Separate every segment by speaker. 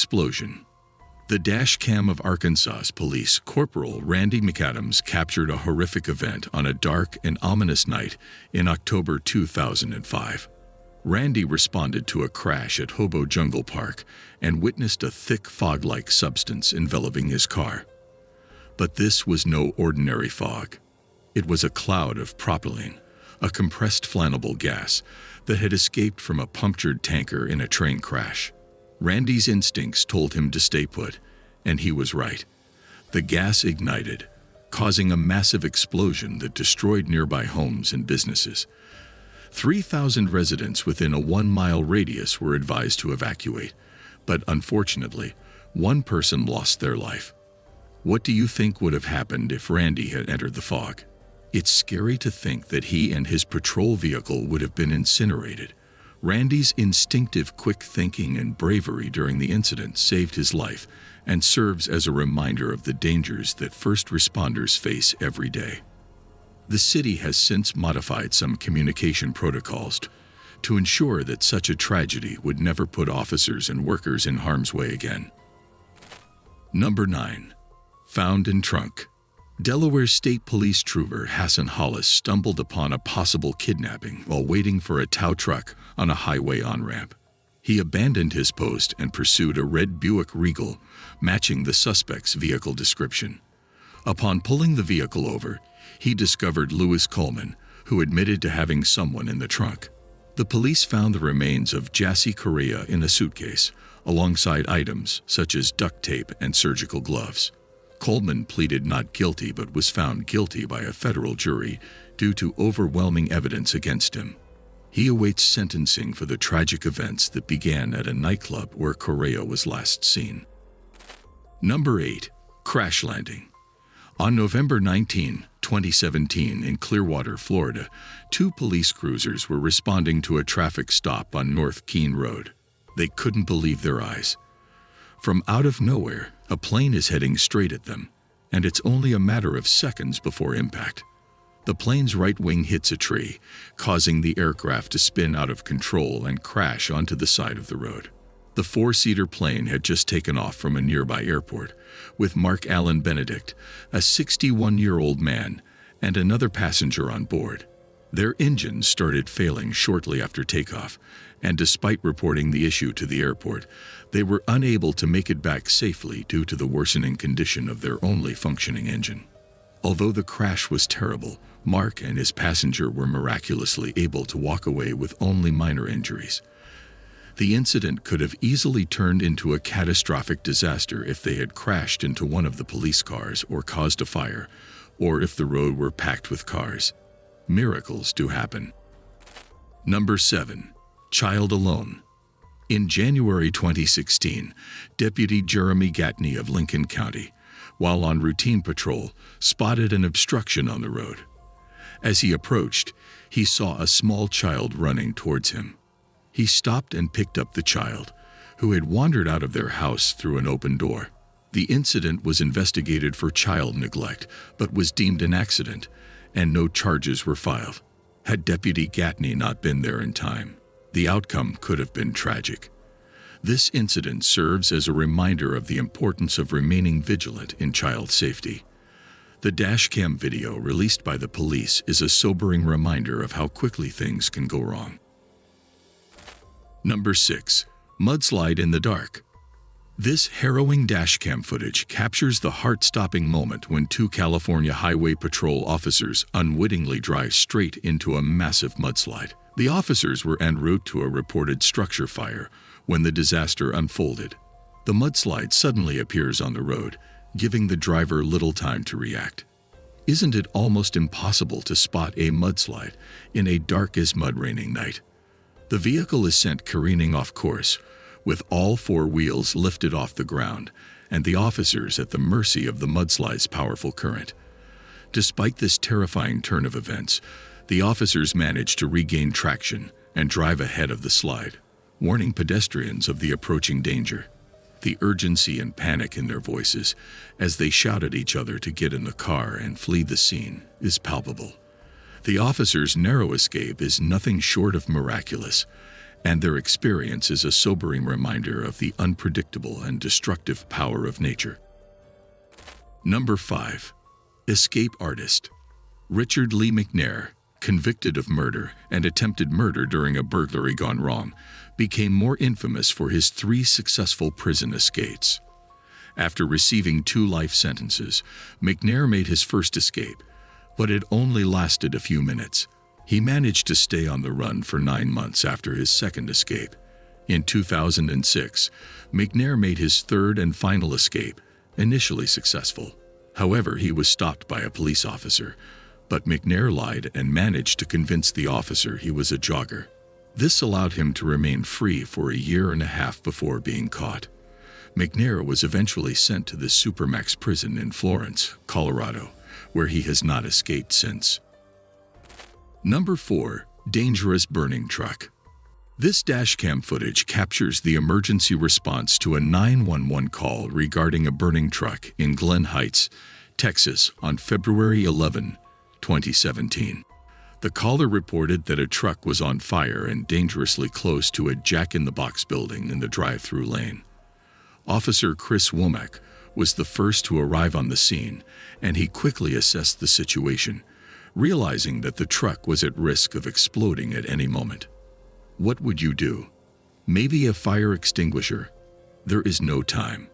Speaker 1: Explosion. The dash cam of Arkansas Police Corporal Randy McAdams captured a horrific event on a dark and ominous night in October 2005. Randy responded to a crash at Hobo Jungle Park and witnessed a thick fog-like substance enveloping his car. But this was no ordinary fog. It was a cloud of propylene, a compressed flammable gas that had escaped from a punctured tanker in a train crash. Randy's instincts told him to stay put, and he was right. The gas ignited, causing a massive explosion that destroyed nearby homes and businesses. 3,000 residents within a 1-mile radius were advised to evacuate, but unfortunately, one person lost their life. What do you think would have happened if Randy had entered the fog? It's scary to think that he and his patrol vehicle would have been incinerated. Randy's instinctive quick thinking and bravery during the incident saved his life and serves as a reminder of the dangers that first responders face every day. The city has since modified some communication protocols to ensure that such a tragedy would never put officers and workers in harm's way again. Number 9. Found in trunk. Delaware State Police trooper Hassan Hollis stumbled upon a possible kidnapping while waiting for a tow truck on a highway on-ramp. He abandoned his post and pursued a red Buick Regal, matching the suspect's vehicle description. Upon pulling the vehicle over, he discovered Lewis Coleman, who admitted to having someone in the trunk. The police found the remains of Jassy Correa in a suitcase, alongside items such as duct tape and surgical gloves. Coleman pleaded not guilty but was found guilty by a federal jury due to overwhelming evidence against him. He awaits sentencing for the tragic events that began at a nightclub where Correa was last seen. Number 8. Crash landing. On November 19, 2017, in Clearwater, Florida, 2 police cruisers were responding to a traffic stop on North Keene Road. They couldn't believe their eyes. From out of nowhere, a plane is heading straight at them, and it's only a matter of seconds before impact. The plane's right wing hits a tree, causing the aircraft to spin out of control and crash onto the side of the road. The 4-seater plane had just taken off from a nearby airport, with Mark Allen Benedict, a 61-year-old man, and another passenger on board. Their engines started failing shortly after takeoff, and despite reporting the issue to the airport, they were unable to make it back safely due to the worsening condition of their only functioning engine. Although the crash was terrible, Mark and his passenger were miraculously able to walk away with only minor injuries. The incident could have easily turned into a catastrophic disaster if they had crashed into one of the police cars or caused a fire, or if the road were packed with cars. Miracles do happen. Number 7. Child alone. In January 2016, Deputy Jeremy Gatney of Lincoln County, while on routine patrol, spotted an obstruction on the road. As he approached, he saw a small child running towards him. He stopped and picked up the child, who had wandered out of their house through an open door. The incident was investigated for child neglect, but was deemed an accident, and no charges were filed. Had Deputy Gatney not been there in time, the outcome could have been tragic. This incident serves as a reminder of the importance of remaining vigilant in child safety. The dashcam video released by the police is a sobering reminder of how quickly things can go wrong. Number 6. Mudslide in the dark. This harrowing dashcam footage captures the heart-stopping moment when 2 California Highway Patrol officers unwittingly drive straight into a massive mudslide. The officers were en route to a reported structure fire when the disaster unfolded. The mudslide suddenly appears on the road, giving the driver little time to react. Isn't it almost impossible to spot a mudslide in a dark as mud raining night? The vehicle is sent careening off course, with all 4 wheels lifted off the ground, and the officers at the mercy of the mudslide's powerful current. Despite this terrifying turn of events, the officers managed to regain traction and drive ahead of the slide, warning pedestrians of the approaching danger. The urgency and panic in their voices, as they shout at each other to get in the car and flee the scene, is palpable. The officers' narrow escape is nothing short of miraculous, and their experience is a sobering reminder of the unpredictable and destructive power of nature. Number 5. Escape artist. Richard Lee McNair, convicted of murder and attempted murder during a burglary gone wrong, became more infamous for his 3 successful prison escapes. After receiving 2 life sentences, McNair made his first escape, but it only lasted a few minutes. He managed to stay on the run for 9 months after his second escape. In 2006, McNair made his third and final escape, initially successful. However, he was stopped by a police officer, but McNair lied and managed to convince the officer he was a jogger. This allowed him to remain free for a year and a half before being caught. McNair was eventually sent to the Supermax prison in Florence, Colorado, where he has not escaped since. Number 4. Dangerous burning truck. This dashcam footage captures the emergency response to a 911 call regarding a burning truck in Glen Heights, Texas on February 11, 2017. The caller reported that a truck was on fire and dangerously close to a Jack-in-the-Box building in the drive-through lane. Officer Chris Womack was the first to arrive on the scene, and he quickly assessed the situation, realizing that the truck was at risk of exploding at any moment. What would you do? Maybe a fire extinguisher? There is no time.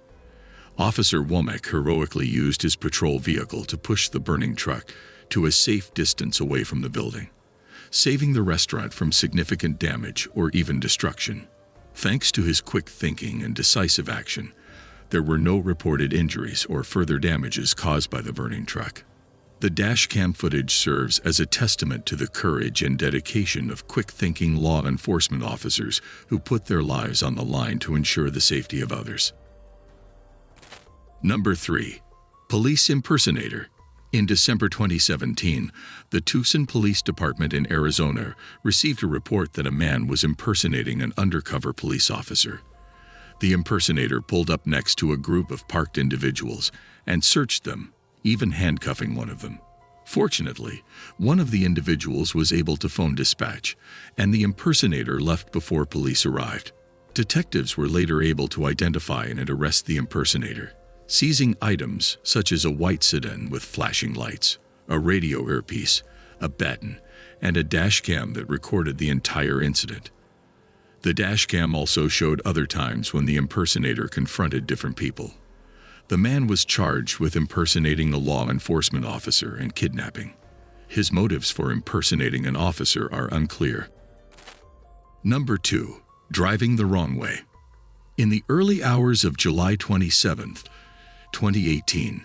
Speaker 1: Officer Womack heroically used his patrol vehicle to push the burning truck to a safe distance away from the building, saving the restaurant from significant damage or even destruction. Thanks to his quick thinking and decisive action, there were no reported injuries or further damages caused by the burning truck. The dashcam footage serves as a testament to the courage and dedication of quick-thinking law enforcement officers who put their lives on the line to ensure the safety of others. Number 3. Police impersonator. In December 2017, the Tucson Police Department in Arizona received a report that a man was impersonating an undercover police officer. The impersonator pulled up next to a group of parked individuals and searched them, even handcuffing one of them. Fortunately, one of the individuals was able to phone dispatch, and the impersonator left before police arrived. Detectives were later able to identify and arrest the impersonator, seizing items such as a white sedan with flashing lights, a radio earpiece, a baton, and a dashcam that recorded the entire incident. The dashcam also showed other times when the impersonator confronted different people. The man was charged with impersonating a law enforcement officer and kidnapping. His motives for impersonating an officer are unclear. Number 2. Driving the wrong way. In the early hours of July 27, 2018,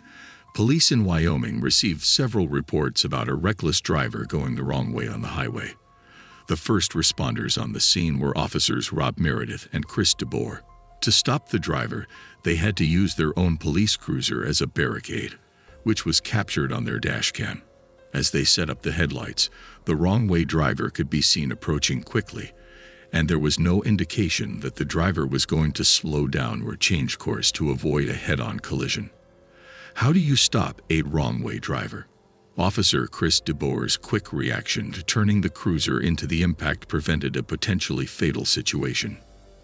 Speaker 1: police in Wyoming received several reports about a reckless driver going the wrong way on the highway. The first responders on the scene were officers Rob Meredith and Chris DeBoer. To stop the driver, they had to use their own police cruiser as a barricade, which was captured on their dashcam. As they set up the headlights, the wrong-way driver could be seen approaching quickly, and there was no indication that the driver was going to slow down or change course to avoid a head-on collision. How do you stop a wrong-way driver? Officer Chris DeBoer's quick reaction to turning the cruiser into the impact prevented a potentially fatal situation.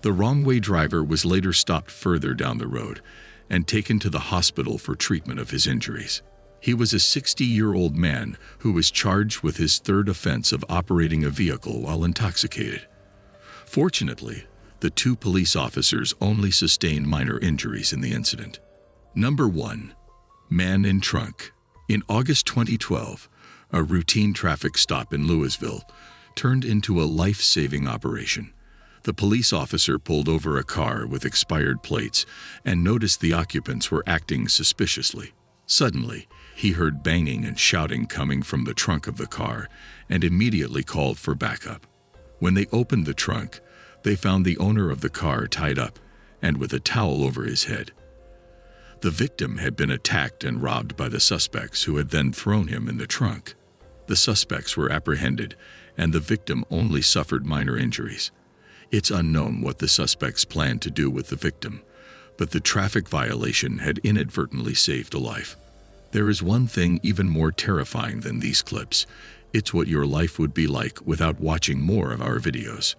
Speaker 1: The wrong-way driver was later stopped further down the road and taken to the hospital for treatment of his injuries. He was a 60-year-old man who was charged with his third offense of operating a vehicle while intoxicated. Fortunately, the 2 police officers only sustained minor injuries in the incident. Number 1. Man in trunk. In August 2012, a routine traffic stop in Louisville turned into a life-saving operation. The police officer pulled over a car with expired plates and noticed the occupants were acting suspiciously. Suddenly, he heard banging and shouting coming from the trunk of the car and immediately called for backup. When they opened the trunk, they found the owner of the car tied up and with a towel over his head. The victim had been attacked and robbed by the suspects, who had then thrown him in the trunk. The suspects were apprehended, and the victim only suffered minor injuries. It's unknown what the suspects planned to do with the victim, but the traffic violation had inadvertently saved a life. There is one thing even more terrifying than these clips. It's what your life would be like without watching more of our videos.